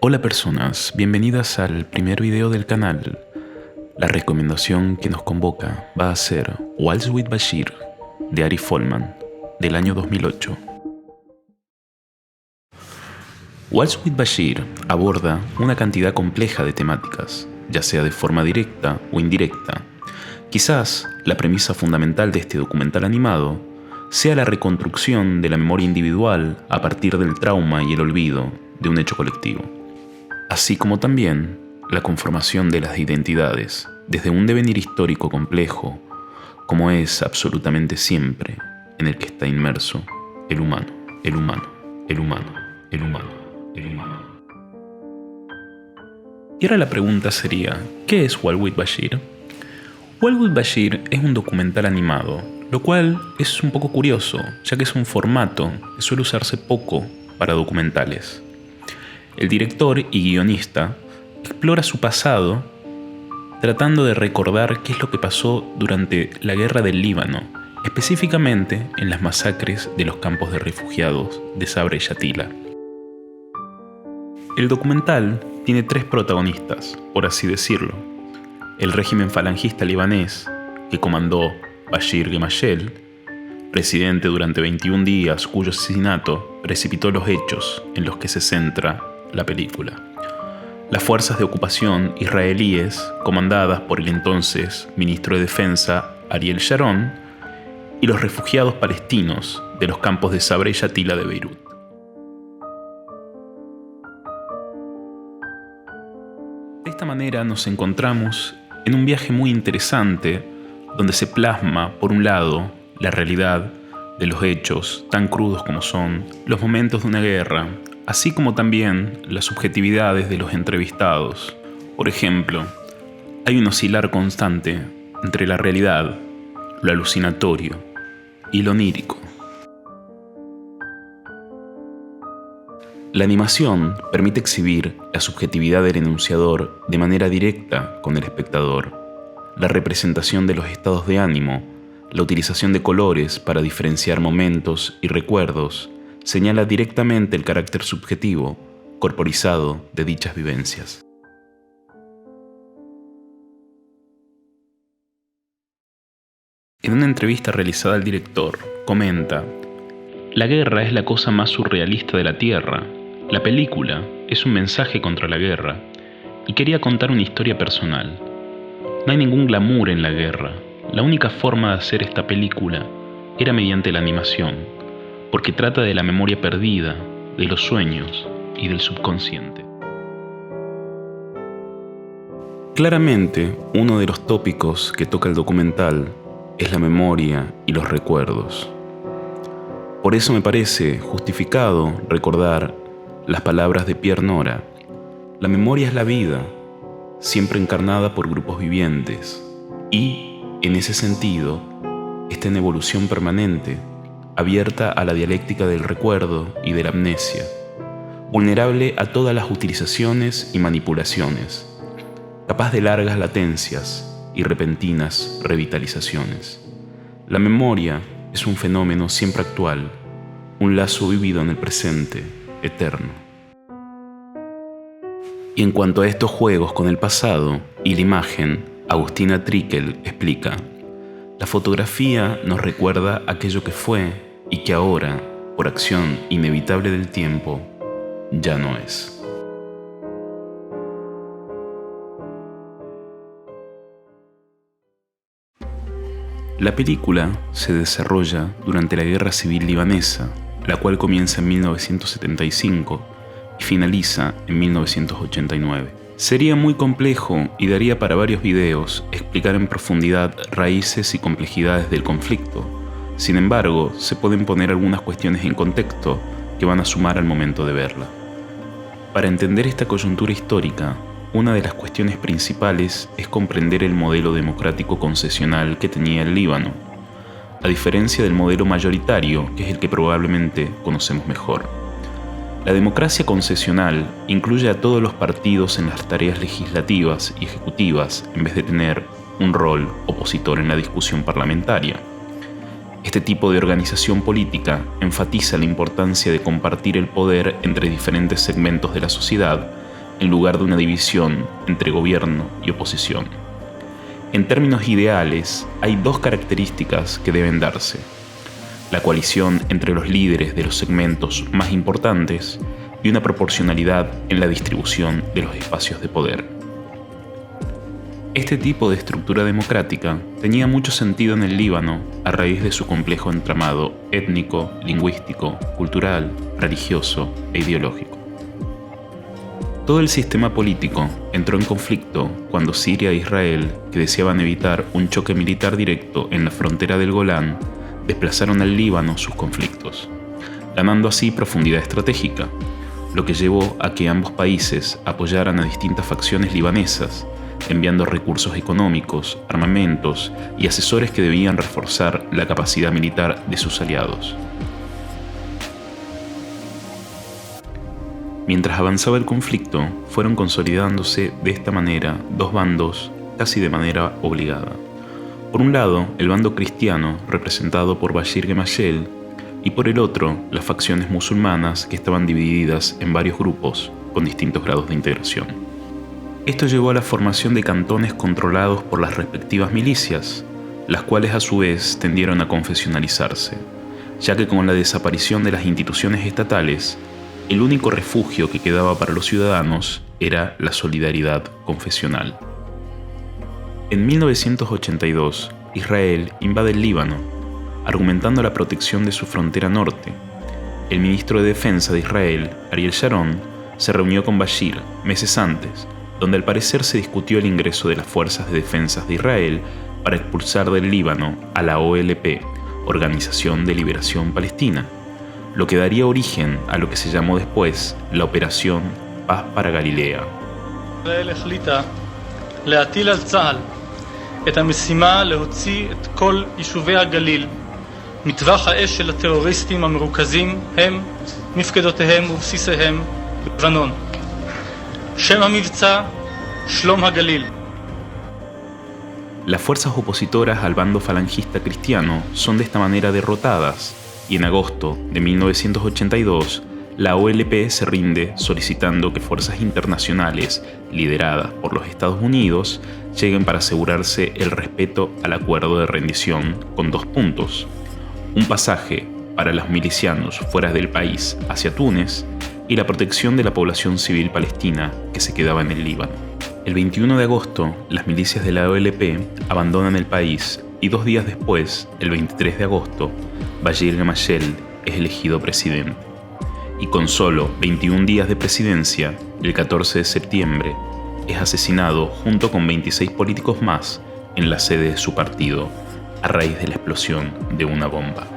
Hola personas, bienvenidas al primer video del canal. La recomendación que nos convoca va a ser Waltz with Bashir, de Ari Folkman, del año 2008. Waltz with Bashir aborda una cantidad compleja de temáticas, ya sea de forma directa o indirecta. Quizás la premisa fundamental de este documental animado sea la reconstrucción de la memoria individual a partir del trauma y el olvido de un hecho colectivo, así como también la conformación de las identidades desde un devenir histórico complejo, como es absolutamente siempre en el que está inmerso el humano, el humano, el humano, el humano, el humano. Y ahora la pregunta sería, ¿qué es Waltz with Bashir? Waltz with Bashir es un documental animado, lo cual es un poco curioso, ya que es un formato que suele usarse poco para documentales. El director y guionista explora su pasado tratando de recordar qué es lo que pasó durante la guerra del Líbano, específicamente en las masacres de los campos de refugiados de Sabra y Shatila. El documental tiene tres protagonistas, por así decirlo: el régimen falangista libanés que comandó Bashir Gemayel, presidente durante 21 días cuyo asesinato precipitó los hechos en los que se centra la película; las fuerzas de ocupación israelíes comandadas por el entonces ministro de Defensa Ariel Sharon; y los refugiados palestinos de los campos de Sabra y Shatila de Beirut. De esta manera nos encontramos en un viaje muy interesante donde se plasma, por un lado, la realidad de los hechos tan crudos como son los momentos de una guerra, así como también las subjetividades de los entrevistados. Por ejemplo, hay un oscilar constante entre la realidad, lo alucinatorio y lo onírico. La animación permite exhibir la subjetividad del enunciador de manera directa con el espectador, la representación de los estados de ánimo, la utilización de colores para diferenciar momentos y recuerdos, señala directamente el carácter subjetivo, corporizado de dichas vivencias. En una entrevista realizada al director, comenta: "La guerra es la cosa más surrealista de la Tierra. La película es un mensaje contra la guerra, y quería contar una historia personal. No hay ningún glamour en la guerra. La única forma de hacer esta película era mediante la animación, porque trata de la memoria perdida, de los sueños y del subconsciente". Claramente, uno de los tópicos que toca el documental es la memoria y los recuerdos. Por eso me parece justificado recordar las palabras de Pierre Nora: la memoria es la vida, siempre encarnada por grupos vivientes, y, en ese sentido, está en evolución permanente, abierta a la dialéctica del recuerdo y de la amnesia, vulnerable a todas las utilizaciones y manipulaciones, capaz de largas latencias y repentinas revitalizaciones. La memoria es un fenómeno siempre actual, un lazo vivido en el presente, eterno. Y en cuanto a estos juegos con el pasado y la imagen, Agustina Trickel explica: la fotografía nos recuerda aquello que fue y que ahora, por acción inevitable del tiempo, ya no es. La película se desarrolla durante la Guerra Civil Libanesa, la cual comienza en 1975 y finaliza en 1989. Sería muy complejo y daría para varios videos explicar en profundidad raíces y complejidades del conflicto. Sin embargo, se pueden poner algunas cuestiones en contexto que van a sumar al momento de verla. Para entender esta coyuntura histórica, una de las cuestiones principales es comprender el modelo democrático concesional que tenía el Líbano, a diferencia del modelo mayoritario, que es el que probablemente conocemos mejor. La democracia concesional incluye a todos los partidos en las tareas legislativas y ejecutivas en vez de tener un rol opositor en la discusión parlamentaria. Este tipo de organización política enfatiza la importancia de compartir el poder entre diferentes segmentos de la sociedad en lugar de una división entre gobierno y oposición. En términos ideales, hay dos características que deben darse: la coalición entre los líderes de los segmentos más importantes y una proporcionalidad en la distribución de los espacios de poder. Este tipo de estructura democrática tenía mucho sentido en el Líbano a raíz de su complejo entramado étnico, lingüístico, cultural, religioso e ideológico. Todo el sistema político entró en conflicto cuando Siria e Israel, que deseaban evitar un choque militar directo en la frontera del Golán, desplazaron al Líbano sus conflictos, ganando así profundidad estratégica, lo que llevó a que ambos países apoyaran a distintas facciones libanesas, enviando recursos económicos, armamentos y asesores que debían reforzar la capacidad militar de sus aliados. Mientras avanzaba el conflicto, fueron consolidándose de esta manera dos bandos casi de manera obligada. Por un lado, el bando cristiano, representado por Bashir Gemayel, y por el otro, las facciones musulmanas que estaban divididas en varios grupos con distintos grados de integración. Esto llevó a la formación de cantones controlados por las respectivas milicias, las cuales a su vez tendieron a confesionalizarse, ya que con la desaparición de las instituciones estatales, el único refugio que quedaba para los ciudadanos era la solidaridad confesional. En 1982, Israel invade el Líbano, argumentando la protección de su frontera norte. El ministro de Defensa de Israel, Ariel Sharon, se reunió con Bashir meses antes, donde al parecer se discutió el ingreso de las Fuerzas de Defensa de Israel para expulsar del Líbano a la OLP, Organización de Liberación Palestina, lo que daría origen a lo que se llamó después la Operación Paz para Galilea. ישראל החליטה להטיל על צה"ל את המשימה להוציא את כל יישובי הגליל מטווח האש של הטרוריסטים המרוכזים הם מפקדותיהם ובסיסיהם בלבנון. שם המבצע שלום הגליל. Las fuerzas opositoras al bando falangista cristiano son de esta manera derrotadas y en agosto de 1982 la OLP se rinde solicitando que fuerzas internacionales lideradas por los Estados Unidos lleguen para asegurarse el respeto al acuerdo de rendición con 2 puntos: un pasaje para los milicianos fuera del país hacia Túnez y la protección de la población civil palestina que se quedaba en el Líbano. El 21 de agosto, las milicias de la OLP abandonan el país y 2 días después, el 23 de agosto, Bashir Gemayel es elegido presidente. Y con solo 21 días de presidencia, el 14 de septiembre, es asesinado junto con 26 políticos más en la sede de su partido a raíz de la explosión de una bomba.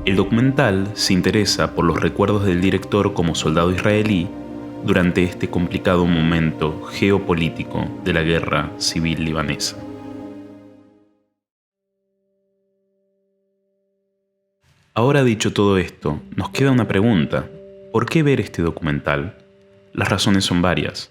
El documental se interesa por los recuerdos del director como soldado israelí durante este complicado momento geopolítico de la guerra civil libanesa. Ahora dicho todo esto, nos queda una pregunta: ¿por qué ver este documental? Las razones son varias.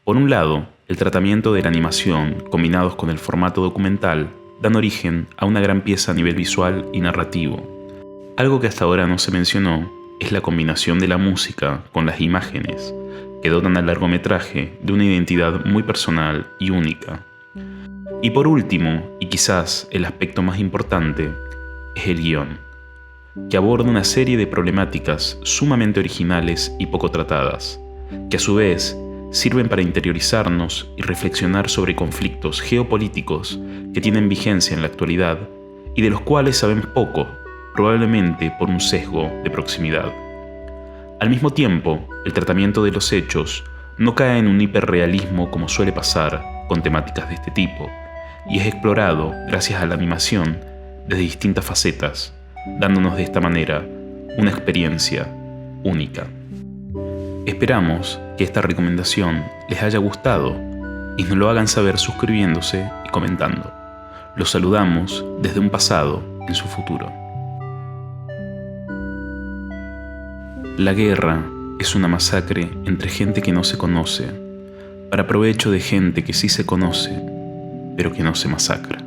Por un lado, el tratamiento de la animación combinados con el formato documental dan origen a una gran pieza a nivel visual y narrativo. Algo que hasta ahora no se mencionó es la combinación de la música con las imágenes, que dotan al largometraje de una identidad muy personal y única. Y por último, y quizás el aspecto más importante, es el guión, que aborda una serie de problemáticas sumamente originales y poco tratadas, que a su vez sirven para interiorizarnos y reflexionar sobre conflictos geopolíticos que tienen vigencia en la actualidad y de los cuales sabemos poco, probablemente por un sesgo de proximidad. Al mismo tiempo, el tratamiento de los hechos no cae en un hiperrealismo como suele pasar con temáticas de este tipo, y es explorado gracias a la animación desde distintas facetas, dándonos de esta manera una experiencia única. Esperamos que esta recomendación les haya gustado y nos lo hagan saber suscribiéndose y comentando. Los saludamos desde un pasado en su futuro. La guerra es una masacre entre gente que no se conoce, para provecho de gente que sí se conoce, pero que no se masacra.